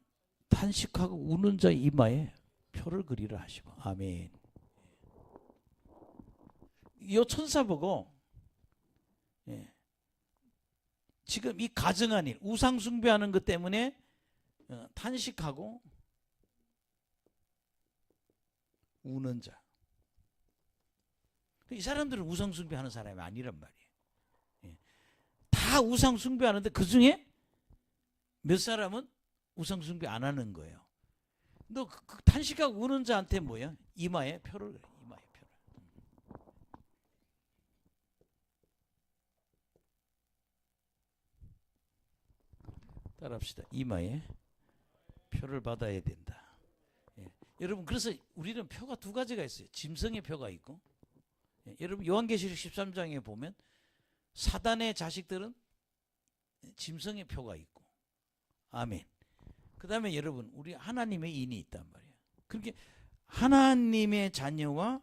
탄식하고 우는 자의 이마에 표를 그리라 하시고. 아멘. 이 천사 보고 지금 이 가증한 일, 우상 숭배하는 것 때문에 탄식하고 우는 자. 이 사람들은 우상 숭배하는 사람이 아니란 말이에요. 다 우상 숭배하는데 그 중에 몇 사람은 우상 숭배 안 하는 거예요. 너 그 탄식하고 우는 자한테 뭐야? 이마에 표를 그래. 이마에 표를. 따라합시다. 이마에 표를 받아야 된다. 여러분 그래서 우리는 표가 두 가지가 있어요. 짐승의 표가 있고 여러분 요한계시록 13장에 보면 사단의 자식들은 짐승의 표가 있고. 아멘. 그 다음에 여러분 우리 하나님의 인이 있단 말이에요. 그렇게 하나님의 자녀와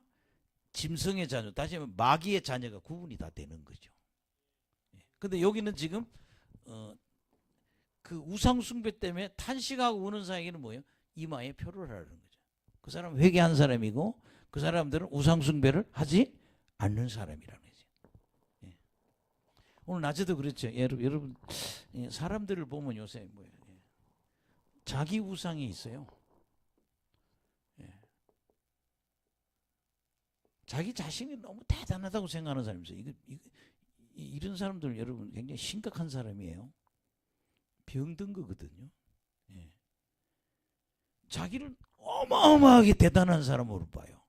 짐승의 자녀, 다시 하면 마귀의 자녀가 구분이 다 되는 거죠. 근데 여기는 지금 그 우상 숭배 때문에 탄식하고 우는 사람에게는 뭐예요? 이마에 표를 하라는 거죠. 그 사람은 회개한 사람이고 그 사람들은 우상 숭배를 하지 않는 사람이라는 거죠. 오늘 낮에도 그랬죠. 여러분 사람들을 보면 요새 뭐예요? 자기 우상이 있어요. 자기 자신이 너무 대단하다고 생각하는 사람이 있어요. 이런 사람들 여러분 굉장히 심각한 사람이에요. 병든 거거든요. 자기를 어마어마하게 대단한 사람으로 봐요.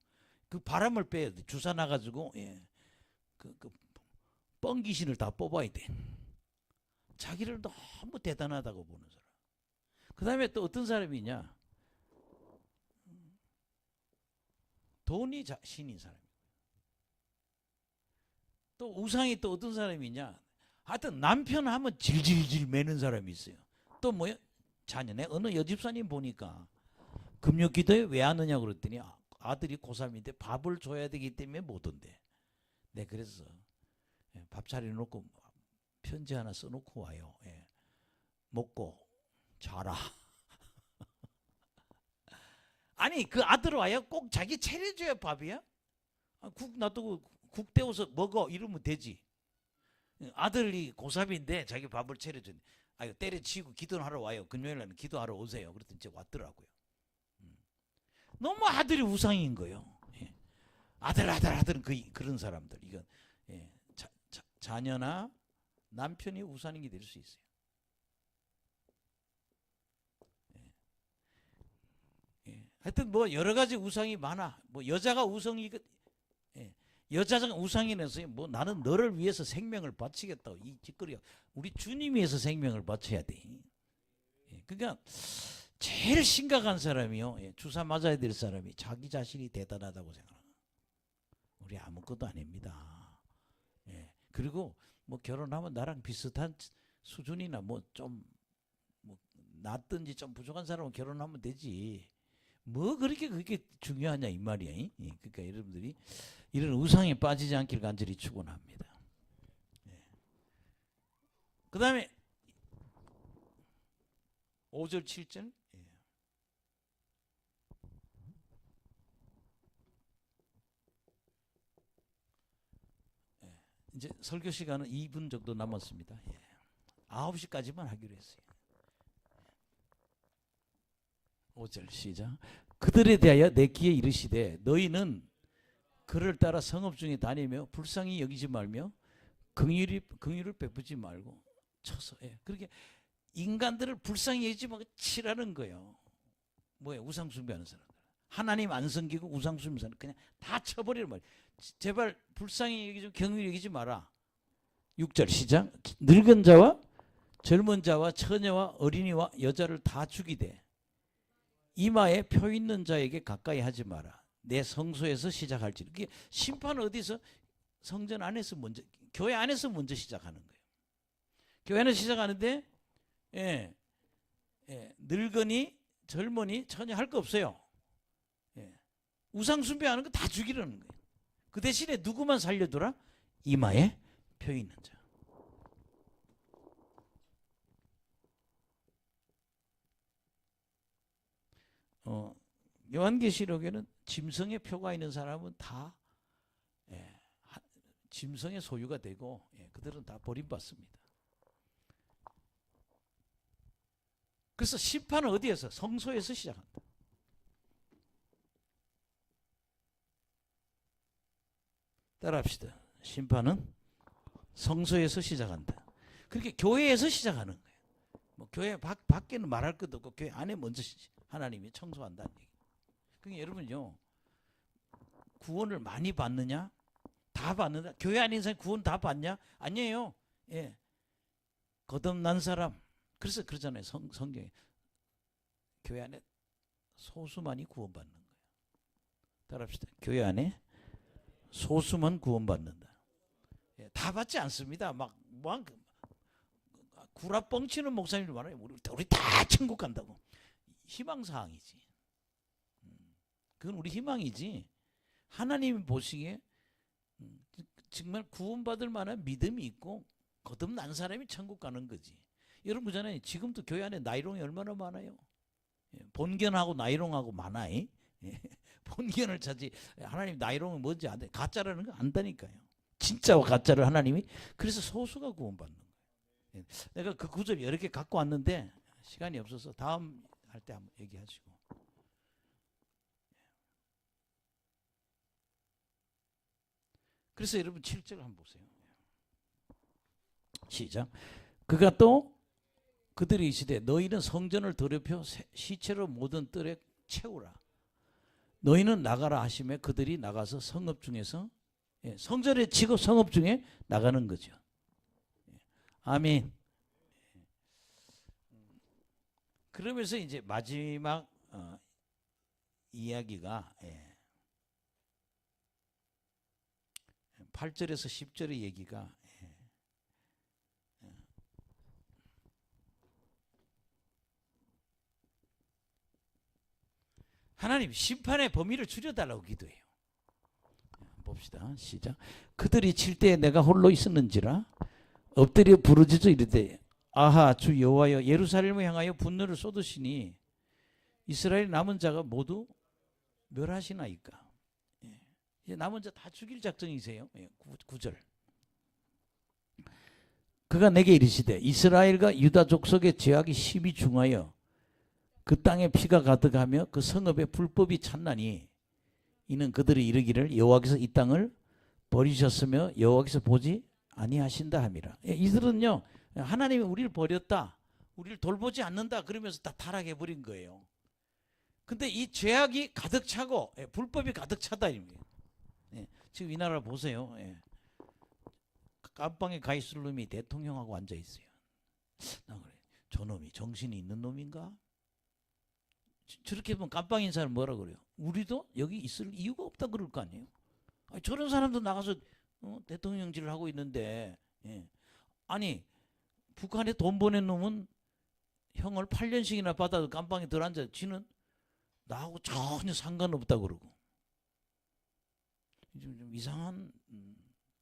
그 바람을 빼야 돼. 주사 나가지고 그 뻥귀신을 다 뽑아야 돼. 자기를 너무 대단하다고 보는 사람. 그 다음에 또 어떤 사람이냐? 돈이 신인 사람이고. 또 우상이 또 어떤 사람이냐? 하여튼 남편 하면 질질질 매는 사람이 있어요. 또 뭐야? 자녀. 내 어느 여집사님 보니까 금요기도에 왜 안 오냐고 그랬더니 아들이 고3인데 밥을 줘야 되기 때문에 못 온대. 네, 그래서 밥 차려놓고 편지 하나 써놓고 와요. 예. 먹고 자라. 아니 그 아들 와야 꼭 자기 차려줘야 밥이야? 국 놔두고 국 데워서 먹어 이러면 되지. 아들이 고3인데 자기 밥을 차려주네. 아유 때려치고 기도를 하러 와요. 금요일날은 기도하러 오세요. 그랬더니 이제 왔더라고요. 너무 아들이 우상인 거예요. 예. 아들은 그런 사람들. 이건 예. 자녀나 남편이 우상이 될 수 있어요. 예. 하여튼 뭐 여러 가지 우상이 많아. 뭐 여자가 우상이 예. 여자가 우상이라서 뭐 나는 너를 위해서 생명을 바치겠다고 이 짓거리가 우리 주님 위해서 생명을 바쳐야 돼. 예. 그러니까 제일 심각한 사람이요. 예. 주사 맞아야 될 사람이 자기 자신이 대단하다고 생각하는. 우리 아무것도 아닙니다. 예. 그리고 뭐 결혼하면 나랑 비슷한 수준이나 뭐 좀 뭐 낫든지 좀 부족한 사람은 결혼하면 되지. 뭐 그렇게 중요하냐 이 말이야. 예. 그러니까 여러분들이 이런 우상에 빠지지 않기를 간절히 축원합니다. 예. 그 다음에 5절 7절 예. 예. 이제 설교 시간은 2분 정도 남았습니다. 예. 9시까지만 하기로 했어요. 5절 시작. 그들에 대하여 내 귀에 이르시되 너희는 그를 따라 성읍 중에 다니며 불쌍히 여기지 말며 긍휼을 베푸지 말고 쳐서 예. 그렇게 인간들을 불쌍히 여기지 말고 치라는 거예요. 뭐예요? 우상 숭배하는 사람들. 하나님 안 섬기고 우상 숭배하는 사람 그냥 다 쳐버리는 말이에요. 제발 불쌍히 여기지 긍휼히 여기지 마라. 6절 시작. 늙은 자와 젊은 자와 처녀와 어린이와 여자를 다 죽이되 이마에 표 있는 자에게 가까이 하지 마라. 내 성소에서 시작할지. 이게 심판은 어디서? 성전 안에서 먼저, 교회 안에서 먼저 시작하는 거예요. 교회 안에서 시작하는데 예, 늙은이, 젊은이, 처녀 할 거 없어요. 예, 우상 숭배하는 거 다 죽이려는 거예요. 그 대신에 누구만 살려두라? 이마에 표 있는 자. 요한계시록에는 짐승의 표가 있는 사람은 다 예, 짐승의 소유가 되고 예, 그들은 다 버림받습니다. 그래서 심판은 어디에서? 성소에서 시작한다. 따라합시다. 심판은 성소에서 시작한다. 그렇게 교회에서 시작하는 거예요. 뭐 교회 밖에는 말할 것도 없고 교회 안에 먼저 하나님이 청소한다는 얘기. 그러니까 여러분요, 구원을 많이 받느냐? 다 받는다. 교회 아닌 사람 구원 다 받냐? 아니에요. 예, 거듭난 사람. 그래서 그러잖아요. 성경에 교회 안에 소수만이 구원받는 거예요. 따라합시다. 교회 안에 소수만 구원받는다. 예, 다 받지 않습니다. 막 구라 뻥치는 목사님들 많아요. 우리 다 천국 간다고. 희망사항이지. 그건 우리 희망이지. 하나님이 보시기에 정말 구원받을 만한 믿음이 있고 거듭난 사람이 천국 가는 거지. 여러분 그잖아요. 지금도 교회 안에 나이롱이 얼마나 많아요. 본견하고 나이롱하고 많아. 예. 본견을 찾지. 하나님 나이롱은 뭔지 안 돼. 가짜라는 거 안다니까요. 진짜와 가짜를 하나님이. 그래서 소수가 구원받는 거예요. 내가 그 구절 여러 개 갖고 왔는데 시간이 없어서 다음 할 때 한번 얘기하시고. 그래서 여러분 7절 한번 보세요. 시작. 그가 또 그들이 이시되 너희는 성전을 더럽혀 시체로 모든 뜰에 채우라. 너희는 나가라 하시매 그들이 나가서 성읍 중에서 성전에 치고 성읍 중에 나가는 거죠. 아멘. 그러면서 이제 마지막 이야기가 8절에서 10절의 얘기가 하나님 심판의 범위를 줄여달라고 기도해요. 봅시다. 시작. 그들이 칠 때에 내가 홀로 있었는지라 엎드려 부르짖어 이르되 아하 주 여호와여 예루살렘을 향하여 분노를 쏟으시니 이스라엘 남은 자가 모두 멸하시나이까. 이제 남은 자 다 죽일 작정이세요. 9절. 그가 내게 이르시되 이스라엘과 유다 족속의 죄악이 심히 중하여 그 땅에 피가 가득하며 그 성읍에 불법이 찼나니 이는 그들이 이르기를 여호와께서 이 땅을 버리셨으며 여호와께서 보지 아니하신다 함이라. 이들은요 하나님이 우리를 버렸다, 우리를 돌보지 않는다 그러면서 다 타락해 버린 거예요. 근데 이 죄악이 가득 차고 불법이 가득 차다 이거예요. 지금 이 나라 보세요. 깜빵에 가 있을 놈이 대통령하고 앉아 있어요. 나 그래, 저놈이 정신이 있는 놈인가? 저렇게 보면 깜빵 인사를 뭐라 그래요? 우리도 여기 있을 이유가 없다 그럴 거 아니에요? 아니, 저런 사람도 나가서 대통령질을 하고 있는데, 아니 북한에 돈 보낸 놈은 형을 8년씩이나 받아도 깜빵에 들어앉아. 지는 나하고 전혀 상관없다 그러고. 좀 이상한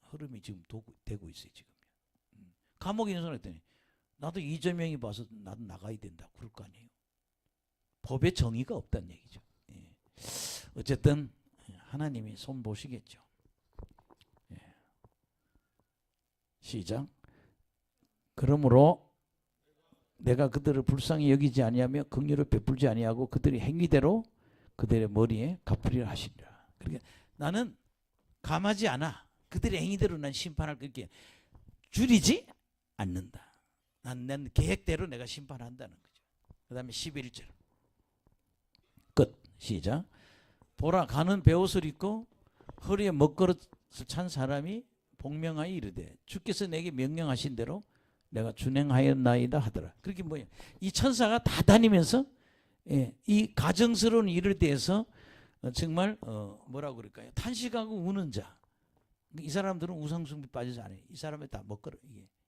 흐름이 지금 되고 있어요 지금. 감옥에 있는 사람 했더니 나도 이재명이 봐서 나도 나가야 된다 그럴 거 아니에요. 법에 정의가 없다는 얘기죠. 어쨌든 하나님이 손 보시겠죠. 시작. 그러므로 내가 그들을 불쌍히 여기지 아니하며 긍휼을 베풀지 아니하고 그들의 행위대로 그들의 머리에 갚으리라 하시리라. 그러니까 나는 감하지 않아. 그들의 행위대로 난 심판할 그렇게 줄이지 않는다. 난 계획대로 내가 심판한다는 거죠. 그 다음에 11절 끝. 시작. 보라 가는 베옷을 입고 허리에 먹거릇을 찬 사람이 복명하여 이르되 주께서 내게 명령하신 대로 내가 준행하였나이다 하더라. 그렇게 뭐예요? 이 천사가 다 다니면서 이 가정스러운 일을 대해서 정말 뭐라고 그럴까요? 탄식하고 우는 자. 이 사람들은 우상숭배 빠지지 않아요. 이 사람이 다 먹거려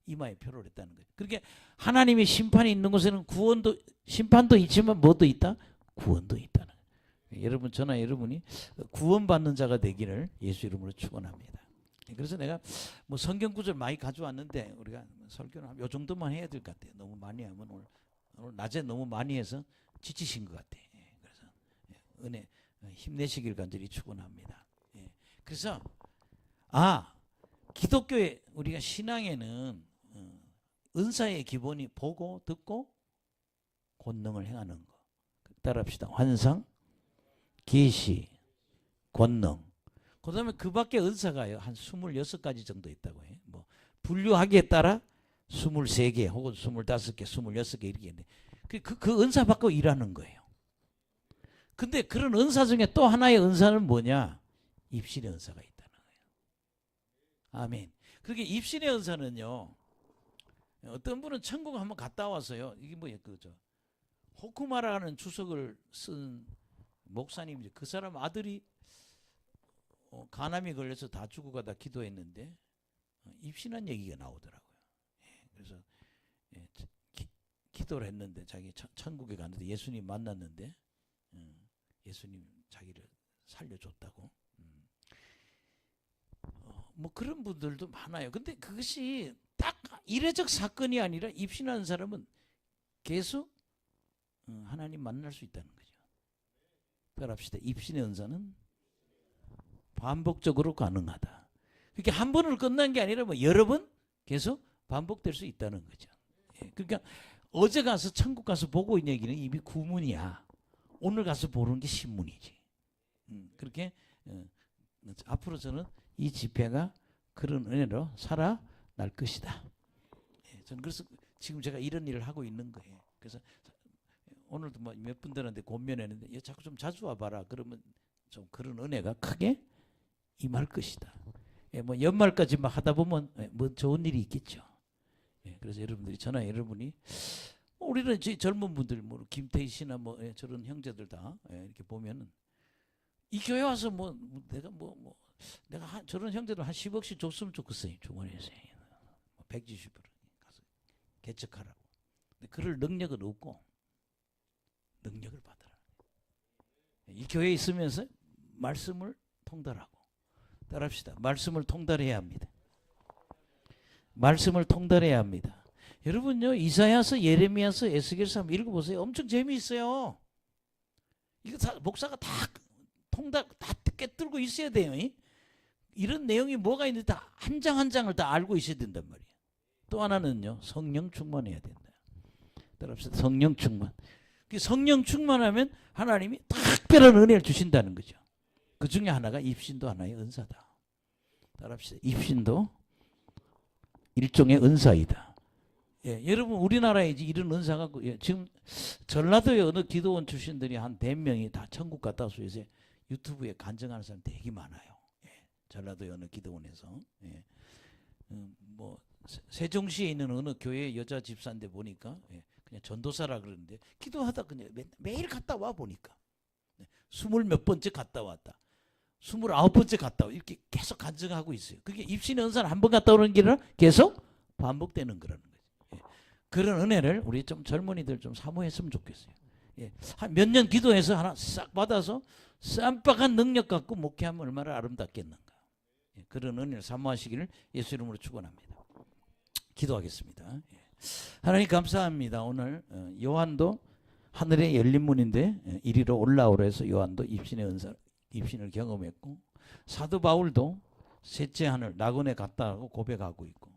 이마에 표를 했다는 거예요. 그렇게 하나님의 심판이 있는 곳에는 구원도 심판도 있지만 뭐도 있다? 구원도 있다는 거예요. 여러분 저나 여러분이 구원받는 자가 되기를 예수 이름으로 축원합니다. 그래서 내가 뭐 성경 구절 많이 가져왔는데 우리가 설교는 요 정도만 해야 될 것 같아요. 너무 많이 하면 오늘 낮에 너무 많이 해서 지치신 것 같아요. 그래서 은혜 힘내시길 간절히 축원합니다. 그래서 기독교의 우리가 신앙에는 은사의 기본이 보고 듣고 권능을 행하는 거. 따라합시다. 환상, 계시, 권능. 그 다음에 그 밖에 은사가요. 한 26가지 정도 있다고 해요. 뭐 분류하기에 따라 23개 혹은 25개, 26개 이렇게 있는데 그 은사 받고 일하는 거예요. 근데 그런 은사 중에 또 하나의 은사는 뭐냐? 입신의 은사가 있다는 거예요. 아멘. 그렇게 입신의 은사는요. 어떤 분은 천국 한번 갔다 와서요. 이게 뭐예요? 호쿠마라는 주석을 쓴 목사님이죠. 그 사람 아들이 간암이 걸려서 다 죽어가다 기도했는데 입신한 얘기가 나오더라고요. 그래서 기도를 했는데 자기 천국에 갔는데 예수님 만났는데 예수님 자기를 살려줬다고. 뭐 그런 분들도 많아요. 근데 그것이 딱 이례적 사건이 아니라 입신하는 사람은 계속 하나님 만날 수 있다는 거죠. 따라합시다. 입신의 은사는 반복적으로 가능하다. 그러니까 한 번으로 끝난 게 아니라 뭐 여러 번 계속 반복될 수 있다는 거죠. 그러니까 어제 가서 천국 가서 보고 있는 얘기는 이미 구문이야. 오늘 가서 보는 게 신문이지. 그렇게 앞으로 저는 이 집회가 그런 은혜로 살아날 것이다. 저는 그래서 지금 제가 이런 일을 하고 있는 거예요. 그래서 오늘도 뭐 몇 분들한테 권면했는데 자꾸 좀 자주 와봐라. 그러면 좀 그런 은혜가 크게 임할 것이다. 뭐 연말까지 막 하다 보면 뭐 좋은 일이 있겠죠. 그래서 여러분들이 저나 여러분이 우리는 젊은 분들 뭐 김태희 씨나 뭐 저런 형제들 다 이렇게 보면은 이 교회 와서 뭐 내가 저런 형제들 한 10억씩 줬으면 좋겠어요. 주머니에서 120으로 가서 개척하라고. 근데 그럴 능력은 없고 능력을 받아라. 이 교회에 있으면서 말씀을 통달하고, 따라합시다. 말씀을 통달해야 합니다. 말씀을 통달해야 합니다. 여러분요, 이사야서, 예레미야서, 에스겔서 한번 읽어보세요. 엄청 재미있어요. 이거 목사가 다 통달, 다 꿰뚫고 있어야 돼요. 이런 내용이 뭐가 있는지 다 한 장 한 장을 다 알고 있어야 된단 말이에요. 또 하나는요, 성령 충만해야 된다. 따라합시다. 성령 충만. 성령 충만하면 하나님이 특별한 은혜를 주신다는 거죠. 그 중에 하나가 입신도 하나의 은사다. 따라합시다. 입신도 일종의 은사이다. 예, 여러분 우리나라에 이런 은사가 지금 전라도에 어느 기도원 출신들이 한 100명이 다 천국 갔다 와서 요새 유튜브에 간증하는 사람 되게 많아요. 예, 전라도의 어느 기도원에서. 예, 뭐 세종시에 있는 어느 교회 여자 집사인데 보니까 예, 그냥 전도사라 그러는데 기도하다 그냥 매일 갔다 와 보니까 20몇 번째 갔다 왔다. 29번째 갔다 와. 이렇게 계속 간증하고 있어요. 그게 입신의 은사는 한 번 갔다 오는 게 아니라 계속 반복되는 거라는 거죠. 예. 그런 은혜를 우리 좀 젊은이들 좀 사모했으면 좋겠어요. 예. 한 몇 년 기도해서 하나 싹 받아서 쌈박한 능력 갖고 목회하면 얼마나 아름답겠는가. 예. 그런 은혜를 사모하시기를 예수 이름으로 축원합니다. 기도하겠습니다. 예. 하나님 감사합니다. 오늘 요한도 하늘의 열린 문인데 이리로 올라오라 해서 요한도 입신의 은사, 입신을 경험했고, 사도 바울도 셋째 하늘 낙원에 갔다 하고 고백하고 있고,